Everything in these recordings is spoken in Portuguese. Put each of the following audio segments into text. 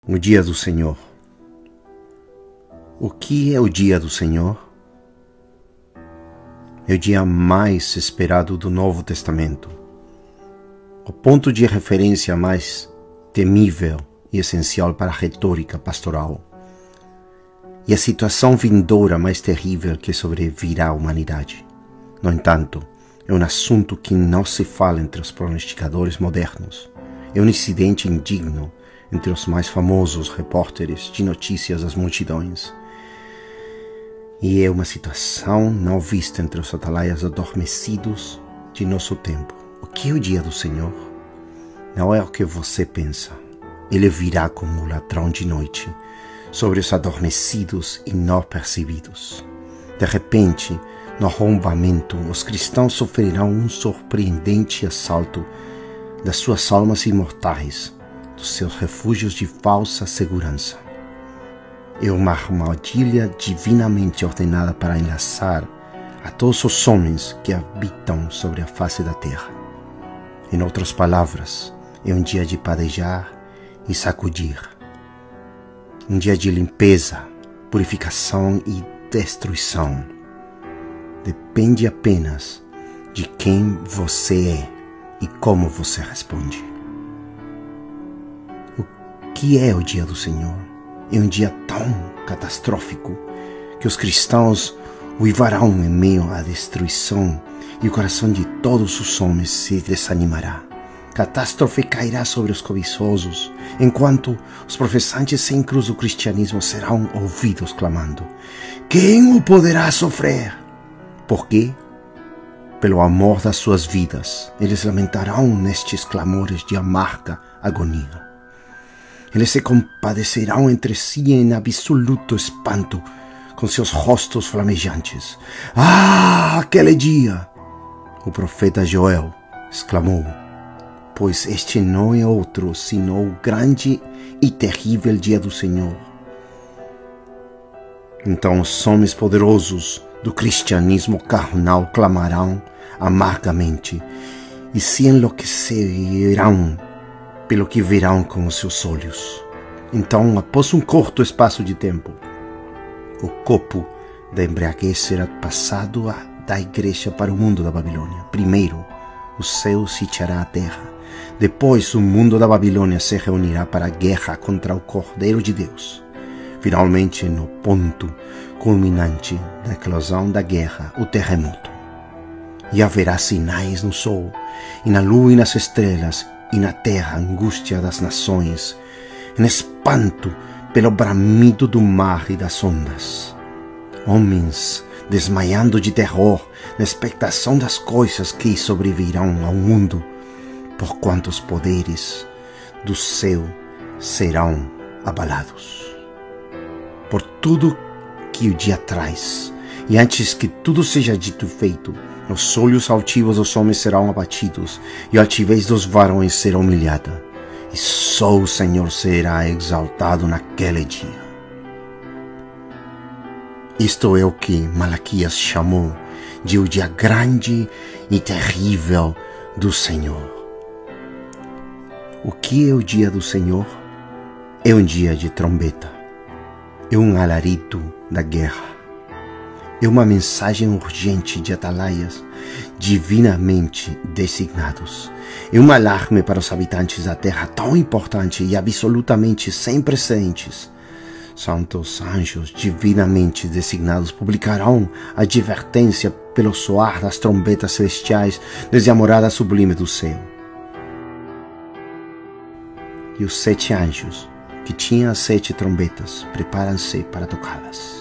O dia do Senhor. O que é o dia do Senhor? É o dia mais esperado do Novo Testamento. O ponto de referência mais temível e essencial para a retórica pastoral. E a situação vindoura mais terrível que sobrevirá à humanidade. No entanto, é um assunto que não se fala entre os pronosticadores modernos. É um incidente indigno entre os mais famosos repórteres de notícias das multidões. E é uma situação não vista entre os atalaias adormecidos de nosso tempo. O que é o dia do Senhor? Não é o que você pensa. Ele virá como um ladrão de noite sobre os adormecidos e não percebidos. De repente, no arrombamento, os cristãos sofrerão um surpreendente assalto das suas almas imortais, dos seus refúgios de falsa segurança. É uma armadilha divinamente ordenada para enlaçar a todos os homens que habitam sobre a face da terra. Em outras palavras, é um dia de padejar e sacudir. Um dia de limpeza, purificação e destruição. Depende apenas de quem você é e como você responde. O que é o dia do Senhor? É um dia tão catastrófico que os cristãos uivarão em meio à destruição e o coração de todos os homens se desanimará. Catástrofe cairá sobre os cobiçosos, enquanto os professantes sem cruz do cristianismo serão ouvidos clamando: quem o poderá sofrer? Por quê? Pelo amor das suas vidas, eles lamentarão nestes clamores de amarga agonia. Eles se compadecerão entre si em absoluto espanto, com seus rostos flamejantes. Ah, aquele dia! O profeta Joel exclamou, pois este não é outro senão o grande e terrível dia do Senhor. Então os homens poderosos do cristianismo carnal clamarão amargamente e se enlouquecerão pelo que verão com os seus olhos. Então, após um curto espaço de tempo, o copo da embriaguez será passado da igreja para o mundo da Babilônia. Primeiro, o céu sitiará a terra. Depois, o mundo da Babilônia se reunirá para a guerra contra o Cordeiro de Deus. Finalmente, no ponto culminante da eclosão da guerra, o terremoto. E haverá sinais no sol, e na lua e nas estrelas, e na terra a angústia das nações, em espanto pelo bramido do mar e das ondas. Homens desmaiando de terror na expectação das coisas que sobrevirão ao mundo, porquanto os poderes do céu serão abalados. Por tudo que o dia traz, e antes que tudo seja dito e feito, os olhos altivos dos homens serão abatidos, e a altivez dos varões será humilhada, e só o Senhor será exaltado naquele dia. Isto é o que Malaquias chamou de o dia grande e terrível do Senhor. O que é o dia do Senhor? É um dia de trombeta, é um alarido da guerra. É uma mensagem urgente de atalaias divinamente designados. É um alarme para os habitantes da terra tão importante e absolutamente sem precedentes. Santos anjos divinamente designados publicarão a advertência pelo soar das trombetas celestiais desde a morada sublime do céu. E os 7 anjos, que tinham as 7 trombetas, preparam-se para tocá-las.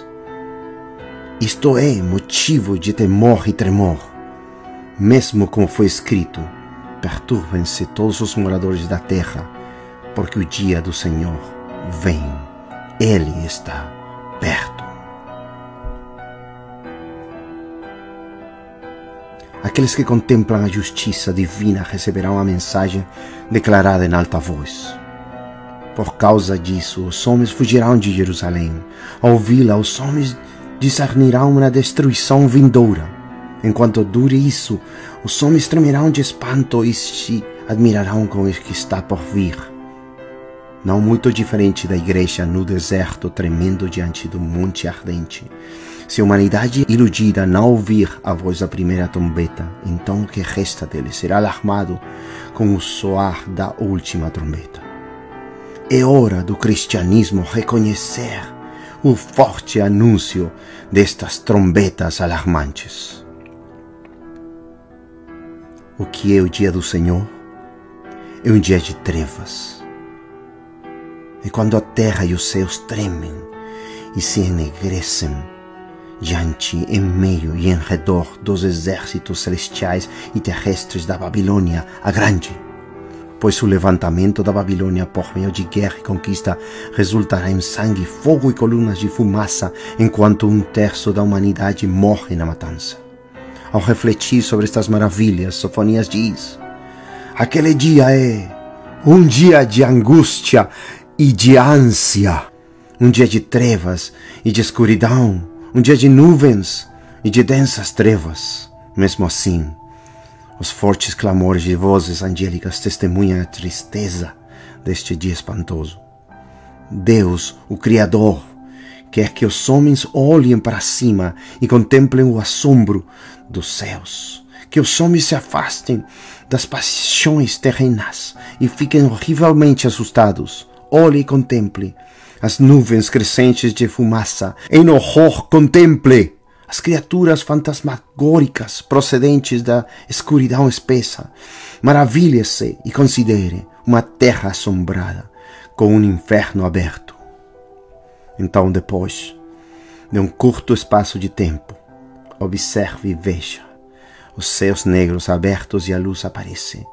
Isto é motivo de temor e tremor. Mesmo como foi escrito, perturbem-se todos os moradores da terra, porque o dia do Senhor vem. Ele está perto. Aqueles que contemplam a justiça divina receberão a mensagem declarada em alta voz. Por causa disso, os homens fugirão de Jerusalém. Ao ouvi-la, os homens discernirão uma destruição vindoura. Enquanto dure isso, os homens tremerão de espanto e se admirarão com o que está por vir. não muito diferente da igreja no deserto tremendo diante do monte ardente. Se a humanidade iludida não ouvir a voz da primeira trombeta, então o que resta dele será alarmado com o soar da última trombeta. É hora do cristianismo reconhecer o forte anúncio destas trombetas alarmantes. O que é o dia do Senhor? É um dia de trevas. É quando a terra e os céus tremem e se enegrecem diante, em meio e em redor dos exércitos celestiais e terrestres da Babilônia, a grande. Pois o levantamento da Babilônia por meio de guerra e conquista resultará em sangue, fogo e colunas de fumaça, enquanto 1/3 da humanidade morre na matança. Ao refletir sobre estas maravilhas, Sofonias diz: aquele dia é um dia de angústia e de ânsia, um dia de trevas e de escuridão, um dia de nuvens e de densas trevas. Mesmo assim, os fortes clamores de vozes angélicas testemunham a tristeza deste dia espantoso. Deus, o Criador, quer que os homens olhem para cima e contemplem o assombro dos céus. Que os homens se afastem das paixões terrenas e fiquem horrivelmente assustados. Olhe e contemple as nuvens crescentes de fumaça. Em horror contemple as criaturas fantasmagóricas procedentes da escuridão espessa. Maravilhe-se e considere uma terra assombrada com um inferno aberto. Então, depois de um curto espaço de tempo, observe e veja os céus negros abertos e a luz aparece.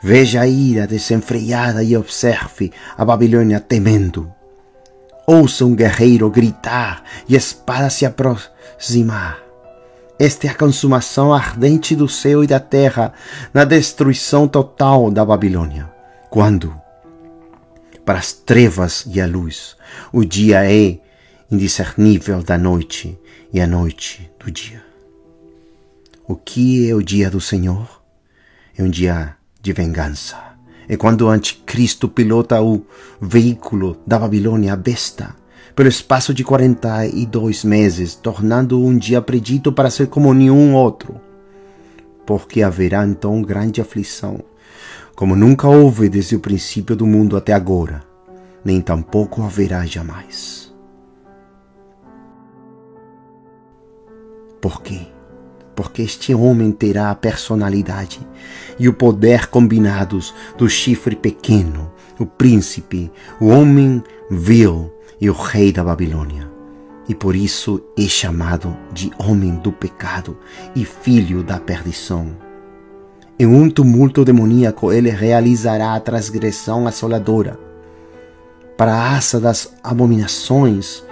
Veja a ira desenfreada e observe a Babilônia temendo. Ouça um guerreiro gritar e a espada se aproximar. Esta é a consumação ardente do céu e da terra na destruição total da Babilônia. Quando, para as trevas e a luz, o dia é indiscernível da noite e a noite do dia. O que é o dia do Senhor? É um dia de vingança. É quando o anticristo pilota o veículo da Babilônia, a besta, pelo espaço de 42 meses, tornando um dia predito para ser como nenhum outro. Porque haverá então grande aflição, como nunca houve desde o princípio do mundo até agora, nem tampouco haverá jamais. Por quê? Porque este homem terá a personalidade e o poder combinados do chifre pequeno, o príncipe, o homem vil e o rei da Babilônia. E por isso é chamado de homem do pecado e filho da perdição. Em um tumulto demoníaco ele realizará a transgressão assoladora, para a asa das abominações,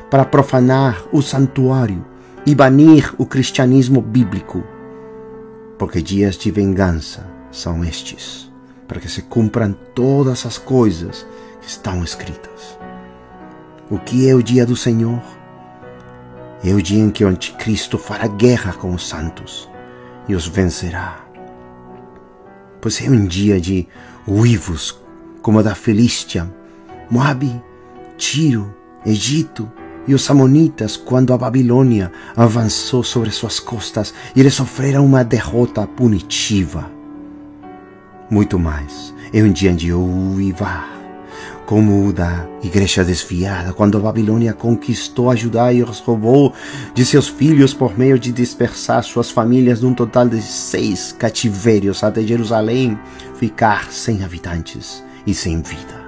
para profanar o santuário e banir o cristianismo bíblico, porque dias de vingança são estes, para que se cumpram todas as coisas que estão escritas. O que é o dia do Senhor? É o dia em que o anticristo fará guerra com os santos e os vencerá. Pois é um dia de uivos, como a da Filístia, Moabe, Tiro, Egito e os amonitas, quando a Babilônia avançou sobre suas costas e eles sofreram uma derrota punitiva. Muito mais, é um dia de uivar, como o da igreja desviada, quando a Babilônia conquistou a Judá e os roubou de seus filhos por meio de dispersar suas famílias num total de 6 cativérios até Jerusalém ficar sem habitantes e sem vida.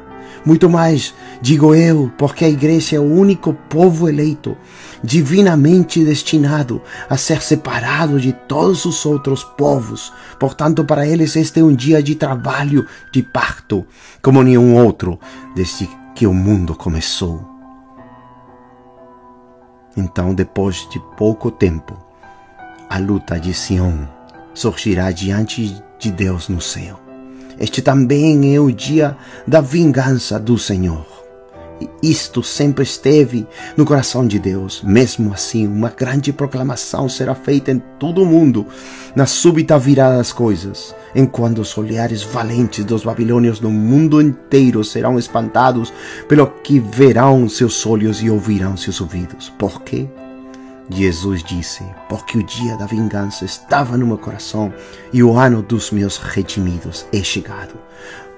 Muito mais, digo eu, porque a igreja é o único povo eleito, divinamente destinado a ser separado de todos os outros povos. Portanto, para eles este é um dia de trabalho, de parto, como nenhum outro, desde que o mundo começou. Então, depois de pouco tempo, a luta de Sião surgirá diante de Deus no céu. Este também é o dia da vingança do Senhor. E isto sempre esteve no coração de Deus. Mesmo assim, uma grande proclamação será feita em todo o mundo, na súbita virada das coisas, enquanto os olhares valentes dos babilônios no mundo inteiro serão espantados pelo que verão seus olhos e ouvirão seus ouvidos. Por quê? Jesus disse: porque o dia da vingança estava no meu coração e o ano dos meus redimidos é chegado.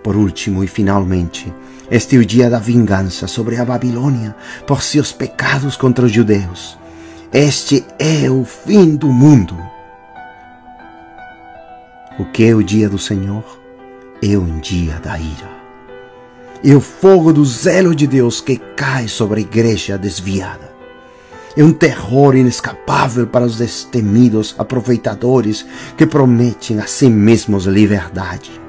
Por último e finalmente, este é o dia da vingança sobre a Babilônia por seus pecados contra os judeus. Este é o fim do mundo. O que é o dia do Senhor? É um dia da ira. É o fogo do zelo de Deus que cai sobre a igreja desviada. É um terror inescapável para os destemidos aproveitadores que prometem a si mesmos liberdade.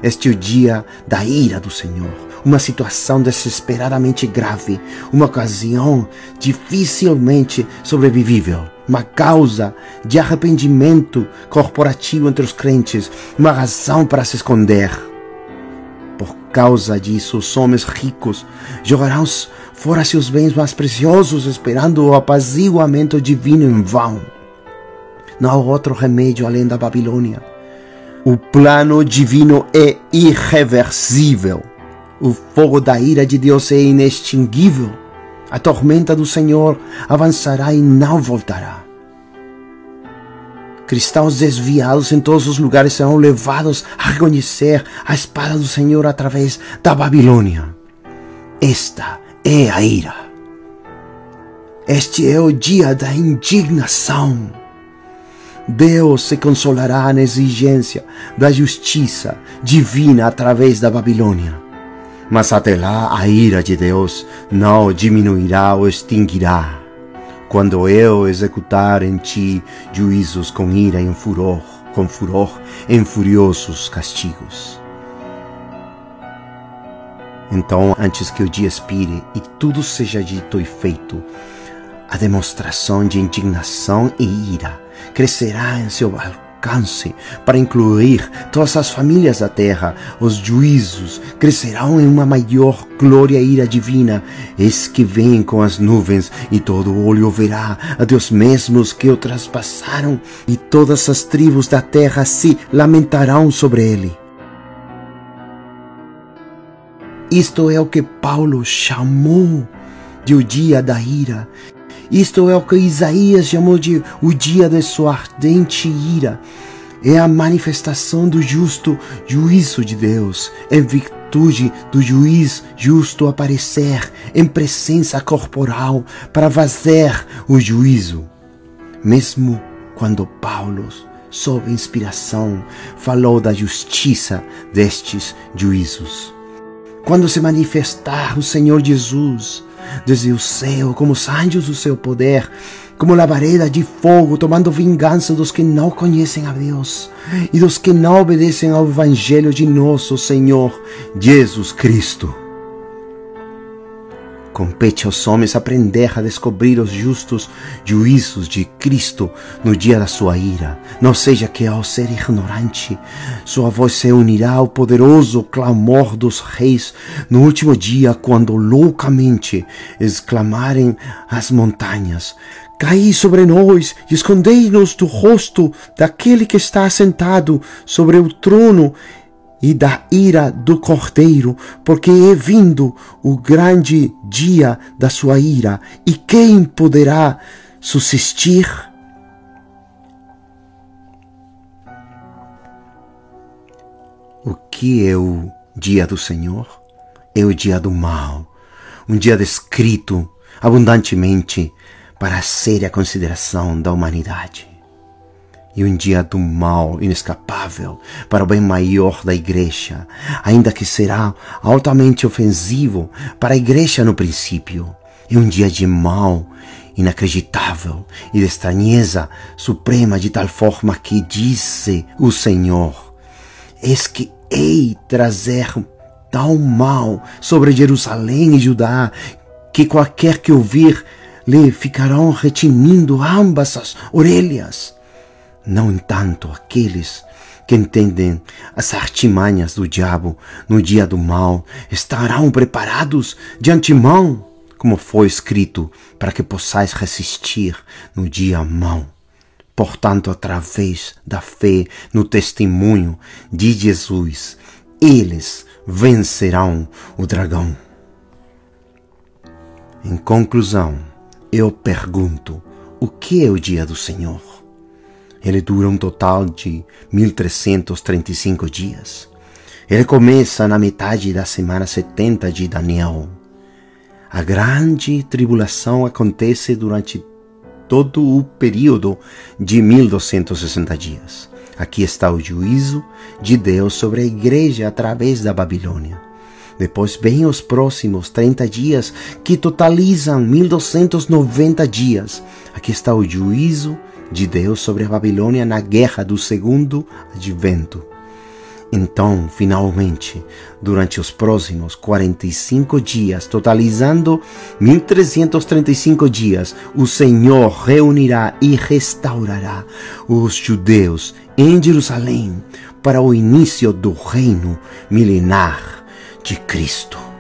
Este é o dia da ira do Senhor, uma situação desesperadamente grave, uma ocasião dificilmente sobrevivível, uma causa de arrependimento corporativo entre os crentes, uma razão para se esconder. Por causa disso, os homens ricos jogarão fora seus bens mais preciosos, esperando o apaziguamento divino em vão. Não há outro remédio além da Babilônia. O plano divino é irreversível. O fogo da ira de Deus é inextinguível. A tormenta do Senhor avançará e não voltará. Cristãos desviados em todos os lugares serão levados a reconhecer a espada do Senhor através da Babilônia. Esta é a ira. Este é o dia da indignação. Deus se consolará na exigência da justiça divina através da Babilônia. Mas até lá a ira de Deus não diminuirá ou extinguirá, quando eu executar em ti juízos com ira e com furor, em furiosos castigos. Então, antes que o dia expire e tudo seja dito e feito, a demonstração de indignação e ira crescerá em seu alcance para incluir todas as famílias da terra. Os juízos crescerão em uma maior glória e ira divina. Eis que vem com as nuvens, e todo olho verá a Deus mesmos que o traspassaram, e todas as tribos da terra se lamentarão sobre ele. Isto é o que Paulo chamou de o dia da ira. Isto é o que Isaías chamou de o dia de sua ardente ira. É a manifestação do justo juízo de Deus, em virtude do juiz justo aparecer em presença corporal para fazer o juízo. Mesmo quando Paulo, sob inspiração, falou da justiça destes juízos. Quando se manifestar o Senhor Jesus desde o céu, como os anjos do seu poder, como labareda de fogo, tomando vingança dos que não conhecem a Deus e dos que não obedecem ao Evangelho de nosso Senhor Jesus Cristo. Compete aos homens aprender a descobrir os justos juízos de Cristo no dia da sua ira. Não seja que, ao ser ignorante, sua voz se unirá ao poderoso clamor dos reis no último dia, quando loucamente exclamarem as montanhas: caí sobre nós e escondei-nos do rosto daquele que está assentado sobre o trono e da ira do Cordeiro, porque é vindo o grande dia da sua ira, e quem poderá subsistir? O que é o dia do Senhor? É o dia do mal, um dia descrito abundantemente para a séria consideração da humanidade. E um dia do mal inescapável para o bem maior da igreja, ainda que será altamente ofensivo para a igreja no princípio. É um dia de mal inacreditável e de estranheza suprema, de tal forma que, disse o Senhor, eis que hei trazer tal mal sobre Jerusalém e Judá, que qualquer que ouvir lhe ficarão retinindo ambas as orelhas. No entanto, aqueles que entendem as artimanhas do diabo no dia do mal, estarão preparados de antemão, como foi escrito, para que possais resistir no dia mau. Portanto, através da fé no testemunho de Jesus, eles vencerão o dragão. Em conclusão, eu pergunto, o que é o dia do Senhor? Ele dura um total de 1335 dias. Ele começa na metade da semana 70 de Daniel. A grande tribulação acontece durante todo o período de 1260 dias. Aqui está o juízo de Deus sobre a igreja através da Babilônia. Depois vem os próximos 30 dias, que totalizam 1290 dias. Aqui está o juízo de Deus sobre a Babilônia na guerra do segundo advento. Então, finalmente, durante os próximos 45 dias, totalizando 1335 dias, o Senhor reunirá e restaurará os judeus em Jerusalém para o início do reino milenar de Cristo.